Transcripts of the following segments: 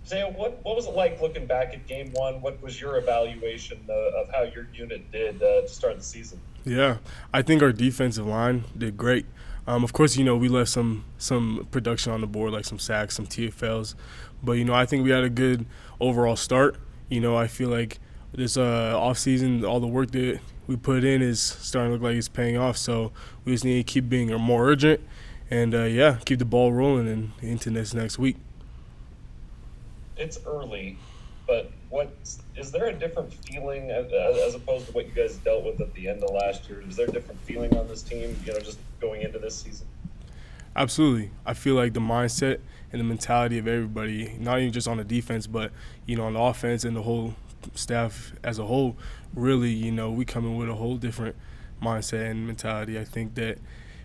Isaiah, what was it like looking back at game one? What was your evaluation of how your unit did to start the season? Yeah, I think our defensive line did great. Of course, we left some production on the board, like some sacks, some TFLs, but I think we had a good overall start. I feel like this off season, all the work that we put in is starting to look like it's paying off. So we just need to keep being more urgent, and keep the ball rolling and into this next week. It's early, but what is there a different feeling as opposed to what you guys dealt with at the end of last year? Is there a different feeling on this team, just going into this season? Absolutely. I feel like the mindset and the mentality of everybody, not even just on the defense, but, on the offense and the whole staff as a whole, really, we come in with a whole different mindset and mentality. I think that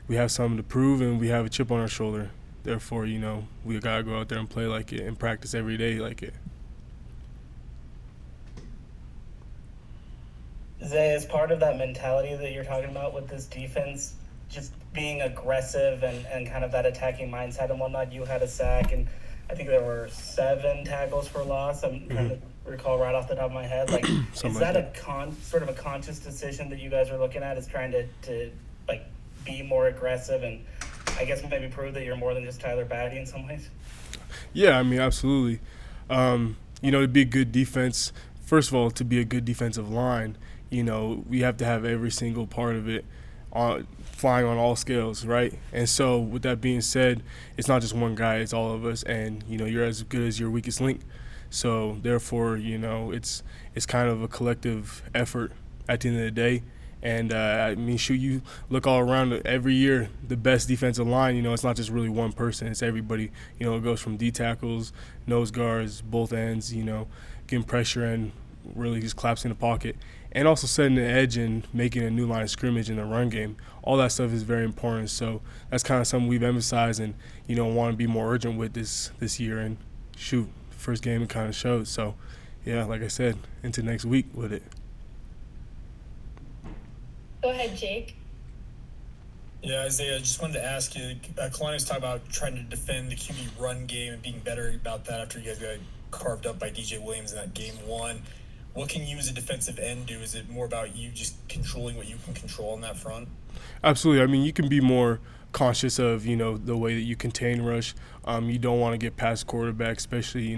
we have something to prove and we have a chip on our shoulder. Therefore, we got to go out there and play like it and practice every day like it. Zay, as part of that mentality that you're talking about with this defense, just being aggressive and kind of that attacking mindset and whatnot, you had a sack, and I think there were 7 tackles for loss. I'm trying to recall right off the top of my head. Like, is that sort of a conscious decision that you guys are looking at, is trying to like be more aggressive and I guess maybe prove that you're more than just Tyler Batty in some ways? Yeah, I mean, absolutely. To be a good defense, first of all, to be a good defensive line, we have to have every single part of it flying on all scales, right? And so with that being said, it's not just one guy, it's all of us, and you're as good as your weakest link. So therefore, it's kind of a collective effort at the end of the day. And you look all around every year, the best defensive line, it's not just really one person, it's everybody. It goes from D tackles, nose guards, both ends, getting pressure and really just collapsing the pocket, and also setting the edge and making a new line of scrimmage in the run game. All that stuff is very important. So that's kind of something we've emphasized and, want to be more urgent with this year. And first game it kind of showed. So, yeah, like I said, into next week with it. Go ahead, Jake. Yeah, Isaiah, I just wanted to ask you, Kalani was talking about trying to defend the QB run game and being better about that after you guys got carved up by DJ Williams in that game 1. What can you as a defensive end do? Is it more about you just controlling what you can control on that front? Absolutely. I mean, you can be more conscious of, the way that you contain rush. You don't want to get past quarterback, especially,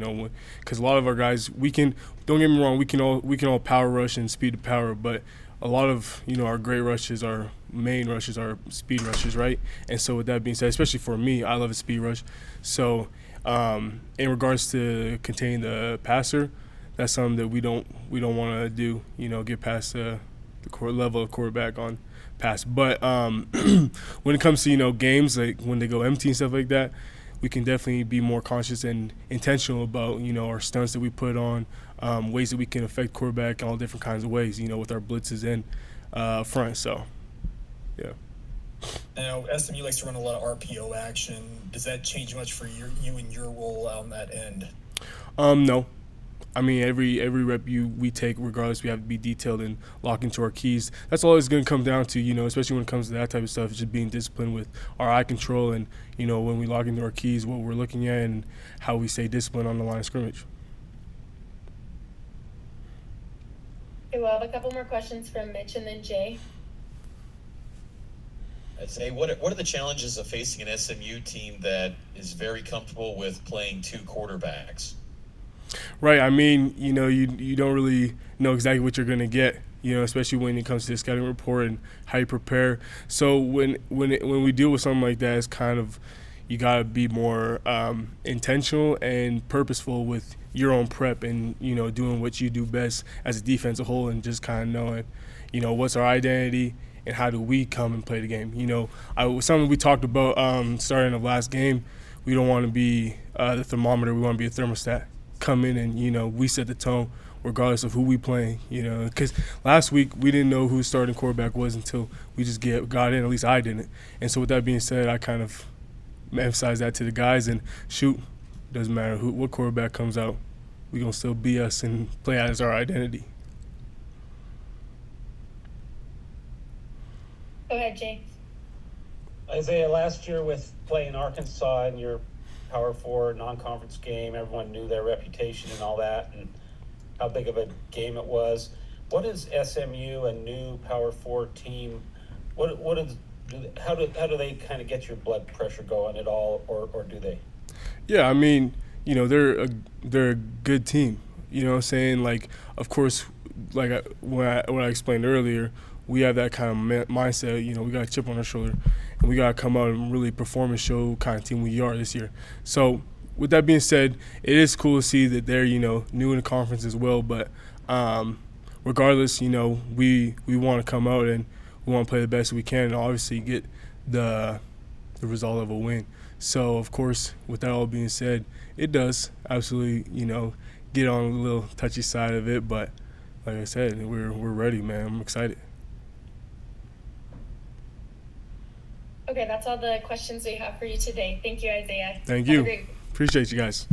because a lot of our guys, don't get me wrong, we can all power rush and speed to power, but a lot of, our great rushes, our main rushes are speed rushes, right? And so with that being said, especially for me, I love a speed rush. So in regards to containing the passer, that's something that we don't want to do, get past the level of quarterback on pass. But when it comes to, games, like when they go empty and stuff like that, we can definitely be more conscious and intentional about, our stunts that we put on, ways that we can affect quarterback in all different kinds of ways, with our blitzes in front. So, yeah. Now, SMU likes to run a lot of RPO action. Does that change much for you and your role on that end? No. I mean, every rep we take, regardless, we have to be detailed and lock into our keys. That's all it's going to come down to, especially when it comes to that type of stuff, just being disciplined with our eye control and, when we lock into our keys, what we're looking at and how we stay disciplined on the line of scrimmage. Okay, we'll have a couple more questions from Mitch and then Jay. I'd say, what are the challenges of facing an SMU team that is very comfortable with playing 2 quarterbacks? Right. I mean, you don't really know exactly what you're going to get, especially when it comes to the scouting report and how you prepare. So when we deal with something like that, it's kind of you got to be more intentional and purposeful with your own prep and, doing what you do best as a defense as a whole and just kind of knowing, what's our identity and how do we come and play the game. Something we talked about starting the last game, we don't want to be the thermometer. We want to be a thermostat. Come in and, we set the tone regardless of who we playing, because last week we didn't know who the starting quarterback was until we just got in, at least I didn't. And so with that being said, I kind of emphasize that to the guys and doesn't matter what quarterback comes out, we're going to still be us and play as our identity. Go ahead, Jay. Isaiah, last year with playing Arkansas in your Power 4 non-conference game. Everyone knew their reputation and all that, and how big of a game it was. What is SMU, a new Power 4 team? How do they kind of get your blood pressure going at all, or do they? Yeah, I mean, they're a good team. You know what I'm saying? Like, of course, like what I explained earlier, we have that kind of mindset. We got a chip on our shoulder, and we got to come out and really perform and show kind of team we are this year. So, with that being said, it is cool to see that they're new in the conference as well. But regardless, we want to come out and we want to play the best we can, and obviously get the result of a win. So, of course, with that all being said, it does absolutely, get on a little touchy side of it. But like I said, we're ready, man. I'm excited. Okay, that's all the questions we have for you today. Thank you, Isaiah. Thank Have you. a great Appreciate you guys.